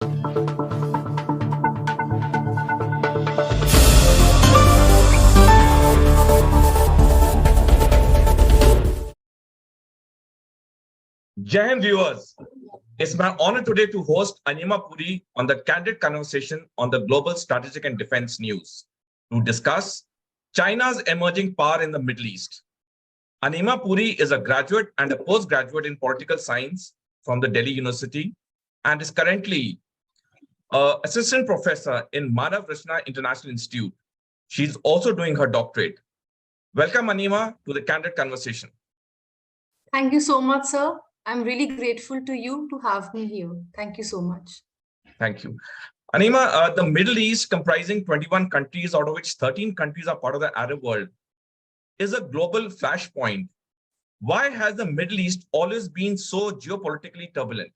Jai Hind viewers, it's my honor today to host Anima Puri on the Candid Conversation on the global strategic and defense news to discuss China's emerging power in the Middle East. Anima Puri is a graduate and a postgraduate in political science from the Delhi University and is currently an assistant professor in Manav Rachna International Institute. She's also doing her doctorate. Welcome, Anima, to the Candid Conversation. Thank you so much, sir. I'm really grateful to you to have me here. Thank you so much. Thank you. Anima, the Middle East, comprising 21 countries, out of which 13 countries are part of the Arab world, is a global flashpoint. Why has the Middle East always been so geopolitically turbulent?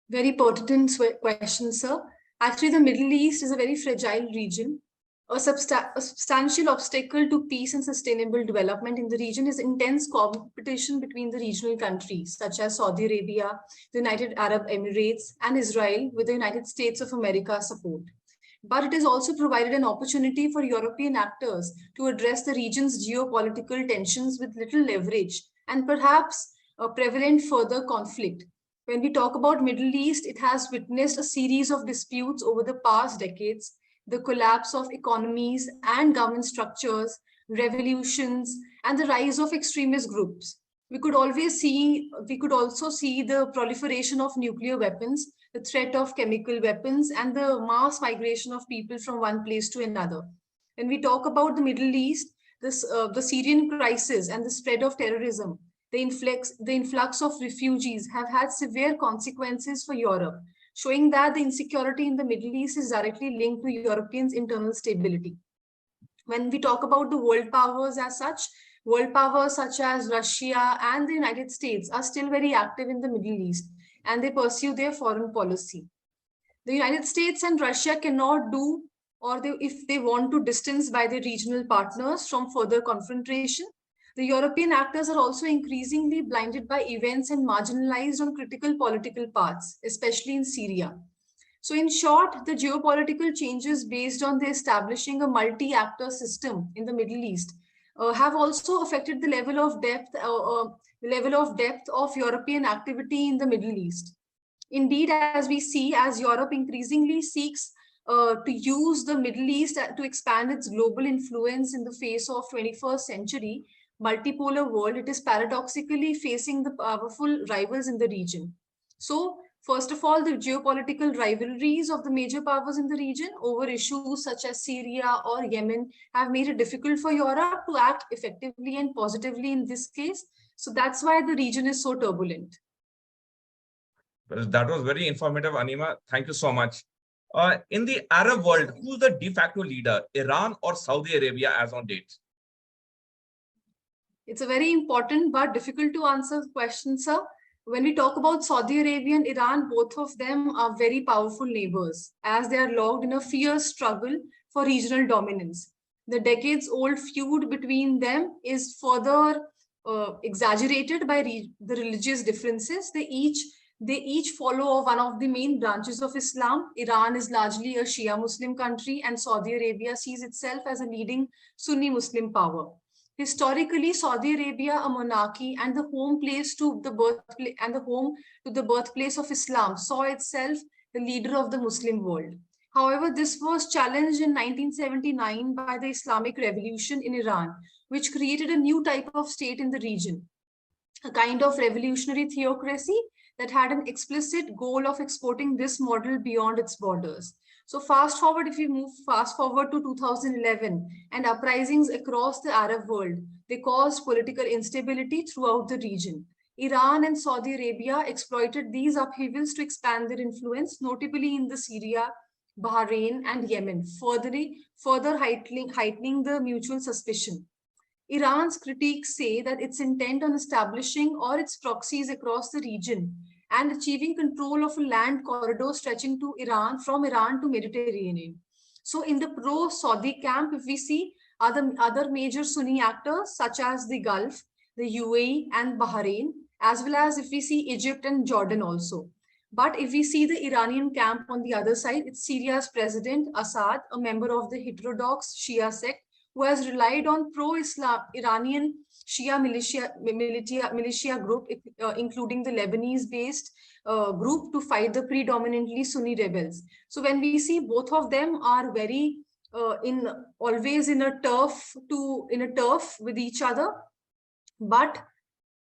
Very pertinent question, sir. Actually, the Middle East is a very fragile region. A substantial obstacle to peace and sustainable development in the region is intense competition between the regional countries, such as Saudi Arabia, the United Arab Emirates, and Israel, with the United States of America's support. But it has also provided an opportunity for European actors to address the region's geopolitical tensions with little leverage and perhaps prevent further conflict. When we talk about Middle East, it has witnessed a series of disputes over the past decades, the collapse of economies and government structures, revolutions, and the rise of extremist groups. We could also see the proliferation of nuclear weapons, the threat of chemical weapons, and the mass migration of people from one place to another. When we talk about the Middle East, the Syrian crisis and the spread of terrorism, the influx of refugees have had severe consequences for Europe, showing that the insecurity in the Middle East is directly linked to Europeans' internal stability. When we talk about the world powers as such, world powers such as Russia and the United States are still very active in the Middle East, and they pursue their foreign policy. The United States and Russia cannot do, if they want to distance by their regional partners from further confrontation. The European actors are also increasingly blinded by events and marginalized on critical political paths, especially in Syria. So in short, the geopolitical changes based on the establishing a multi-actor system in the Middle East have also affected the level of depth of European activity in the Middle East. Indeed, as we see, as Europe increasingly seeks to use the Middle East to expand its global influence in the face of 21st century multipolar world, it is paradoxically facing the powerful rivals in the region. So, first of all, the geopolitical rivalries of the major powers in the region over issues such as Syria or Yemen have made it difficult for Europe to act effectively and positively in this case. So that's why the region is so turbulent. Well, that was very informative, Anima. Thank you so much. In the Arab world, who's the de facto leader, Iran or Saudi Arabia as on date? It's a very important but difficult to answer question, sir. When we talk about Saudi Arabia and Iran, both of them are very powerful neighbors as they are locked in a fierce struggle for regional dominance. The decades-old feud between them is further exaggerated by the religious differences. They each follow one of the main branches of Islam. Iran is largely a Shia Muslim country, and Saudi Arabia sees itself as a leading Sunni Muslim power. Historically, Saudi Arabia, a monarchy and the home to the birthplace of Islam, saw itself the leader of the Muslim world. However, this was challenged in 1979 by the Islamic Revolution in Iran, which created a new type of state in the region, a kind of revolutionary theocracy that had an explicit goal of exporting this model beyond its borders. So if we move fast forward to 2011 and uprisings across the Arab world, they caused political instability throughout the region. Iran and Saudi Arabia exploited these upheavals to expand their influence, notably in the Syria, Bahrain, and Yemen, further heightening the mutual suspicion. Iran's critics say that its intent on establishing or its proxies across the region and achieving control of a land corridor stretching from Iran to Mediterranean. So in the pro-Saudi camp, if we see other major Sunni actors such as the Gulf, the UAE and Bahrain, as well as if we see Egypt and Jordan also. But if we see the Iranian camp on the other side, it's Syria's president, Assad, a member of the heterodox Shia sect, who has relied on pro-Islam Iranian Shia militia group, including the Lebanese-based group, to fight the predominantly Sunni rebels. So when we see both of them are very always in a turf with each other, but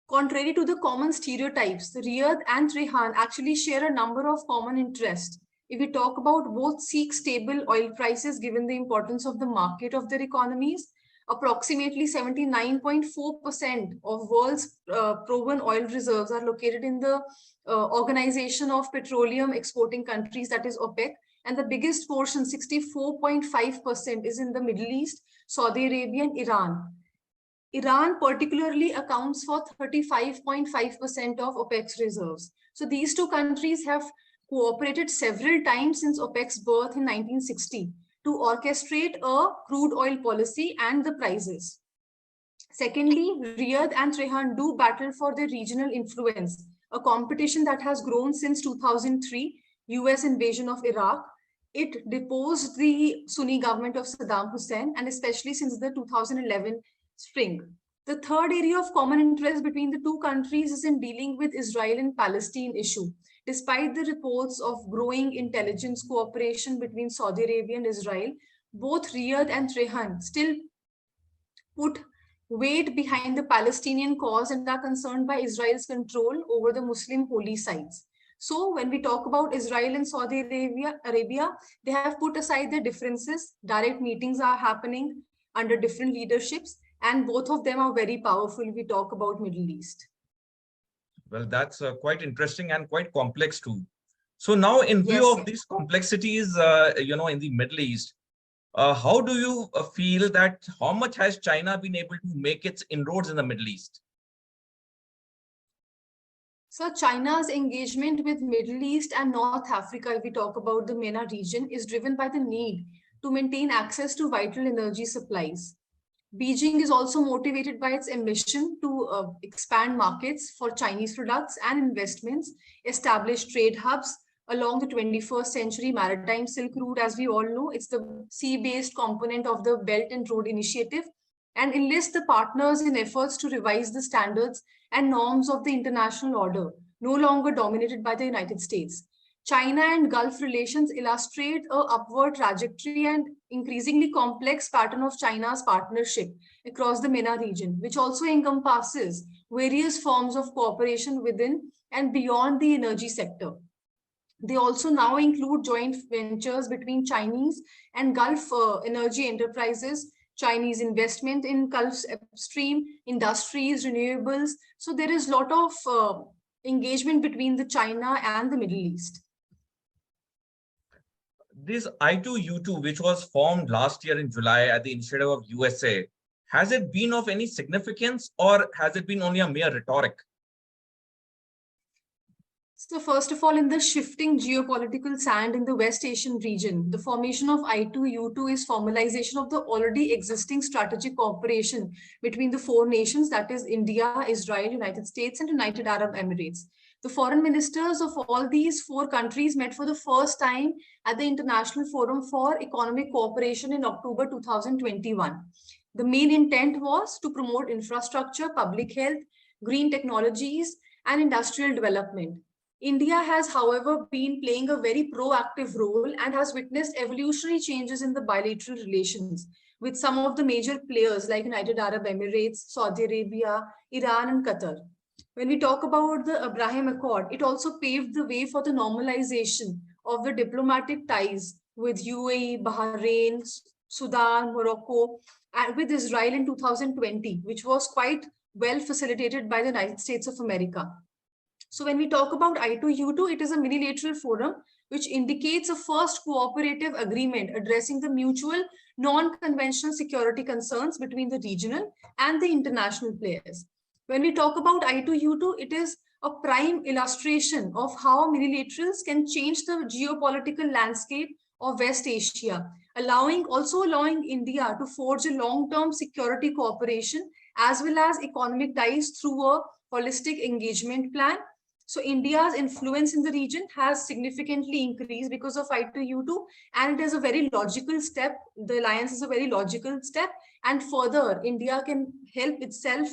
contrary to the common stereotypes, Riyadh and Tehran actually share a number of common interests. If we talk about, both seek stable oil prices given the importance of the market of their economies. Approximately 79.4% of world's proven oil reserves are located in the Organization of Petroleum Exporting Countries, that is OPEC, and the biggest portion, 64.5%, is in the Middle East, Saudi Arabia, and Iran. Iran particularly accounts for 35.5% of OPEC's reserves. So these two countries have cooperated several times since OPEC's birth in 1960 to orchestrate a crude oil policy and the prices. Secondly, Riyadh and Tehran do battle for their regional influence, a competition that has grown since 2003, US invasion of Iraq. It deposed the Sunni government of Saddam Hussein, and especially since the 2011 spring. The third area of common interest between the two countries is in dealing with Israel and Palestine issue. Despite the reports of growing intelligence cooperation between Saudi Arabia and Israel, both Riyadh and Tehran still put weight behind the Palestinian cause and are concerned by Israel's control over the Muslim holy sites. So when we talk about Israel and Saudi Arabia, they have put aside their differences. Direct meetings are happening under different leaderships, and both of them are very powerful if we talk about Middle East. Well, that's quite interesting and quite complex too. So now, in view of these complexities, in the Middle East, how do you feel that how much has China been able to make its inroads in the Middle East? So China's engagement with Middle East and North Africa, if we talk about the MENA region, is driven by the need to maintain access to vital energy supplies. Beijing is also motivated by its ambition to expand markets for Chinese products and investments, establish trade hubs along the 21st century maritime Silk Route. As we all know, it's the sea-based component of the Belt and Road Initiative, and enlist the partners in efforts to revise the standards and norms of the international order, no longer dominated by the United States. China and Gulf relations illustrate an upward trajectory and increasingly complex pattern of China's partnership across the MENA region, which also encompasses various forms of cooperation within and beyond the energy sector. They also now include joint ventures between Chinese and Gulf energy enterprises, Chinese investment in Gulf upstream industries, renewables. So there is a lot of engagement between the China and the Middle East. This I2U2, which was formed last year in July at the initiative of USA, has it been of any significance, or has it been only a mere rhetoric? So first of all, in the shifting geopolitical sand in the West Asian region, the formation of I2U2 is formalization of the already existing strategic cooperation between the four nations, that is India, Israel, United States, and United Arab Emirates. The foreign ministers of all these four countries met for the first time at the International Forum for Economic Cooperation in October 2021. The main intent was to promote infrastructure, public health, green technologies, and industrial development. India has, however, been playing a very proactive role and has witnessed evolutionary changes in the bilateral relations with some of the major players like United Arab Emirates, Saudi Arabia, Iran, and Qatar. When we talk about the Abraham Accord, it also paved the way for the normalization of the diplomatic ties with UAE, Bahrain, Sudan, Morocco, and with Israel in 2020, which was quite well facilitated by the United States of America. So when we talk about I2U2, it is a minilateral forum which indicates a first cooperative agreement addressing the mutual non-conventional security concerns between the regional and the international players. When we talk about I2U2, it is a prime illustration of how minilaterals can change the geopolitical landscape of West Asia, also allowing India to forge a long-term security cooperation as well as economic ties through a holistic engagement plan. So India's influence in the region has significantly increased because of I2U2, and it is a very logical step. The alliance is a very logical step, and further, India can help herself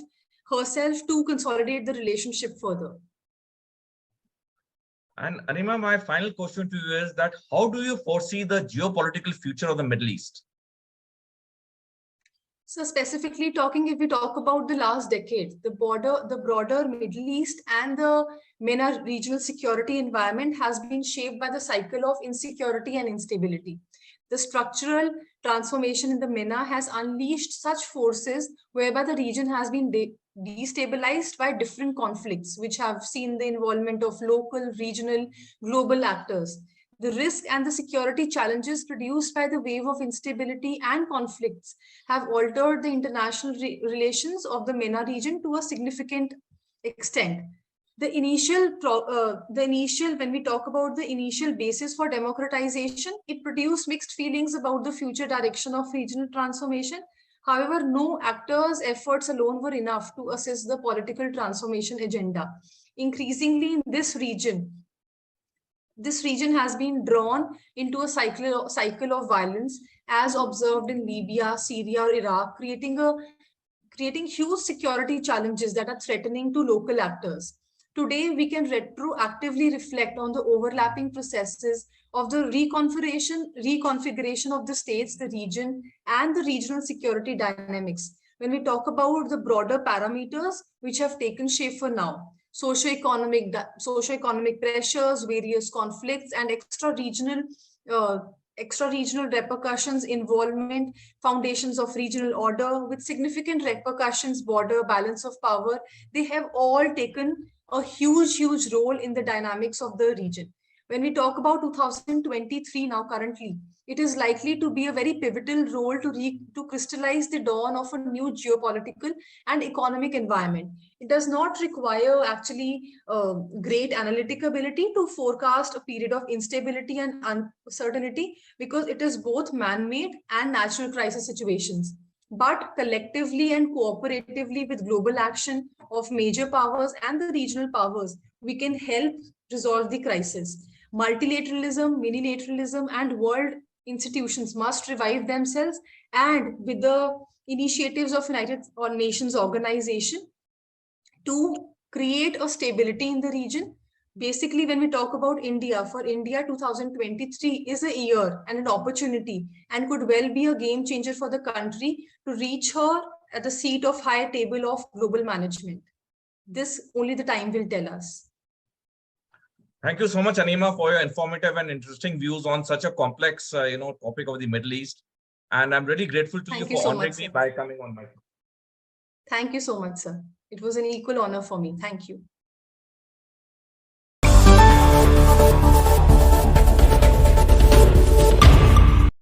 to consolidate the relationship further. And Anima, my final question to you is that how do you foresee the geopolitical future of the Middle East? So specifically talking, if we talk about the last decade, the broader Middle East and the MENA regional security environment has been shaped by the cycle of insecurity and instability. The structural transformation in the MENA has unleashed such forces whereby the region has been destabilized by different conflicts, which have seen the involvement of local, regional, global actors. The risk and the security challenges produced by the wave of instability and conflicts have altered the international relations of the MENA region to a significant extent. When we talk about the initial basis for democratization, it produced mixed feelings about the future direction of regional transformation. However, no actor's efforts alone were enough to assist the political transformation agenda. Increasingly in this region has been drawn into a cycle of violence as observed in Libya, Syria, or Iraq, creating huge security challenges that are threatening to local actors. Today, we can retroactively reflect on the overlapping processes of the reconfiguration of the states, the region, and the regional security dynamics. When we talk about the broader parameters which have taken shape for now, socioeconomic pressures, various conflicts, and extra-regional repercussions, involvement, foundations of regional order with significant repercussions, border, balance of power, they have all taken a huge role in the dynamics of the region. When we talk about 2023 now currently, it is likely to be a very pivotal role to crystallize the dawn of a new geopolitical and economic environment. It does not require actually great analytic ability to forecast a period of instability and uncertainty, because it is both man-made and natural crisis situations. But collectively and cooperatively with global action of major powers and the regional powers, we can help resolve the crisis. Multilateralism, minilateralism, and world institutions must revive themselves, and with the initiatives of United Nations Organization to create a stability in the region. Basically, when we talk about India, for India, 2023 is a year and an opportunity and could well be a game changer for the country to reach her at the seat of high table of global management. This only the time will tell us. Thank you so much, Anima, for your informative and interesting views on such a complex, topic of the Middle East. And I'm really grateful to you for honoring me by coming on my show. Thank you so much, sir. It was an equal honor for me. Thank you.